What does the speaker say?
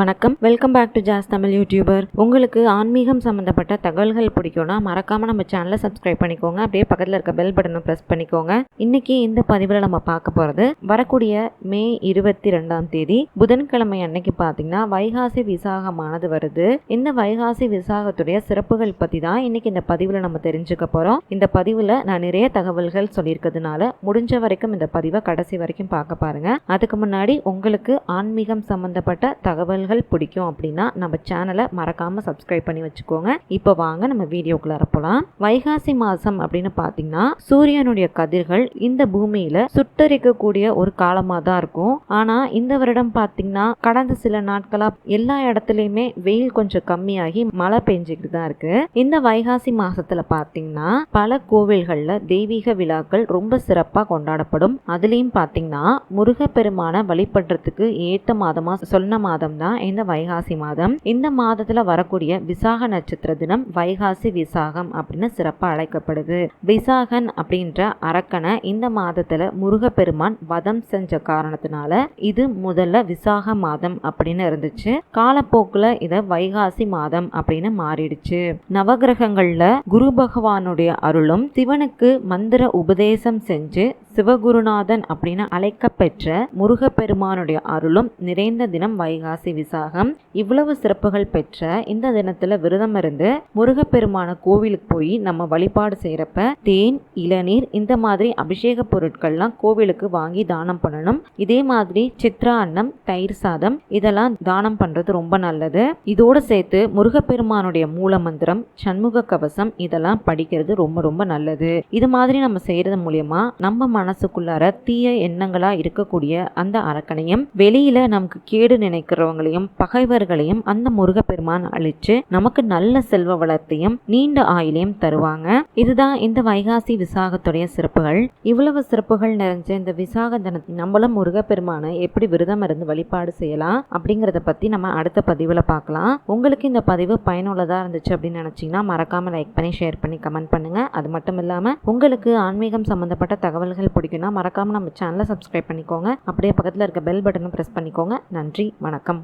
வணக்கம், welcome back to Jazz Tamil YouTuber. உங்களுக்கு ஆன்மீகம் சம்மந்தப்பட்ட தகவல்கள் பிடிக்கும்னா மறக்காம நம்ம சேனலை சப்ஸ்கிரைப் பண்ணிக்கோங்க. அப்படியே பக்கத்தில் இருக்க பெல் பட்டனை ப்ரெஸ் பண்ணிக்கோங்க. இன்னைக்கு இந்த பதிவில் நம்ம பார்க்க போகிறது வரக்கூடிய மே 22ஆம் தேதி புதன்கிழமை அன்னைக்கு பார்த்தீங்கன்னா வைகாசி விசாகமானது வருது. இந்த வைகாசி விசாகத்துடைய சிறப்புகள் பற்றி தான் இன்னைக்கு இந்த பதிவில் நம்ம தெரிஞ்சுக்க போகிறோம். இந்த பதிவில் நான் நிறைய தகவல்கள் சொல்லியிருக்கிறதுனால முடிஞ்ச வரைக்கும் இந்த பதிவை கடைசி வரைக்கும் பார்க்க பாருங்க. அதுக்கு முன்னாடி உங்களுக்கு ஆன்மீகம் சம்மந்தப்பட்ட தகவல் பிடிக்கும் அப்படின்னா நம்ம சேனலை மறக்காம சப்ஸ்கிரைப் பண்ணி வச்சுக்கோங்க. இப்போ வாங்க நம்ம வீடியோக்குள்ள போலாம். வைகாசி மாசம் அப்படின்னு பாத்தீங்கன்னா சூரியனுடைய கதிர்கள் இந்த பூமியில சுட்டரிக்கக்கூடிய ஒரு காலமா தான் இருக்கும். ஆனா இந்த வருடம் பாத்தீங்கன்னா கடந்த சில நாட்களா எல்லா இடத்துலயுமே வெயில் கொஞ்சம் கம்மியாகி மழை பெஞ்சுக்கிட்டு தான் இருக்கு. இந்த வைகாசி மாசத்துல பாத்தீங்கன்னா பல கோவில்கள்ல தெய்வீக விழாக்கள் ரொம்ப சிறப்பா கொண்டாடப்படும். அதுலயும் பாத்தீங்கன்னா முருகப்பெருமான வழிபடுறதுக்கு ஏத்த மாதமா சொன்ன மாதம் தான் இந்த வைகாசி மாதம். இந்த மாதத்துல வரக்கூடிய விசாக நட்சத்திர தினம் வைகாசி விசாகம் அப்படின்னு சிறப்பா அழைக்கப்படுது. விசாகன் அப்படின்ற அரக்கனை இந்த மாதத்துல முருகப்பெருமான் வதம் செஞ்ச காரணத்தினால இது முதல்ல விசாக மாதம் அப்படின்னு இருந்துச்சு. காலப்போக்குல இத வைகாசி மாதம் அப்படின்னு மாறிடுச்சு. நவகிரகங்கள்ல குரு பகவானுடைய அருளும் சிவனுக்கு மந்திர உபதேசம் செஞ்சு சிவகுருநாதன் அப்படின்னு அழைக்க பெற்ற முருகப்பெருமானுடைய அருளும் நிறைந்த தினம் வைகாசி விசாகம். இவ்வளவு சிறப்புகள் பெற்ற இந்த தினத்துல விரதம் இருந்து முருகப்பெருமான கோவிலுக்கு போய் நம்ம வழிபாடு செய்யறப்ப தேன், இளநீர் இந்த மாதிரி அபிஷேக பொருட்கள்லாம் கோவிலுக்கு வாங்கி தானம் பண்ணணும். இதே மாதிரி சித்ரா அன்னம், தயிர் சாதம் இதெல்லாம் தானம் பண்றது ரொம்ப நல்லது. இதோட சேர்த்து முருகப்பெருமானுடைய மூல மந்திரம், சண்முக கவசம் இதெல்லாம் படிக்கிறது ரொம்ப ரொம்ப நல்லது. இது மாதிரி நம்ம செய்யறது மூலியமா நம்ம மனசுக்குள்ளார தீய எண்ணங்களா இருக்கக்கூடிய அந்த அரக்கனையும் வெளியில நமக்கு கேடு நினைக்கிறவங்களையும் பகைவர்களையும் அந்த முருகப்பெருமான் அழிச்சு நமக்கு நல்ல செல்வ வளத்தையும் நீண்ட ஆயுளையும் தருவாங்க. இதுதான் இந்த வைகாசி விசாகத்துடைய சிறப்புகள். இவ்வளவு சிறப்புகள் நிறைஞ்ச இந்த விசாக தினத்தை நம்மளும் முருகப்பெருமான எப்படி விரதம் இருந்து வழிபாடு செய்யலாம் அப்படிங்கறத பத்தி நம்ம அடுத்த பதிவுல பார்க்கலாம். உங்களுக்கு இந்த பதிவு பயனுள்ளதா இருந்துச்சு அப்படின்னு நினைச்சீங்கன்னா மறக்காம லைக் பண்ணி, ஷேர் பண்ணி, கமெண்ட் பண்ணுங்க. அது மட்டும் இல்லாம உங்களுக்கு ஆன்மீகம் சம்பந்தப்பட்ட தகவல்கள் பிடிக்கும்னா மறக்காம நம்ம சேனலை சப்ஸ்கிரைப் பண்ணிக்கோங்க. அப்படியே பக்கத்துல இருக்க பெல் பட்டனை பிரஸ் பண்ணிக்கோங்க. நன்றி, வணக்கம்.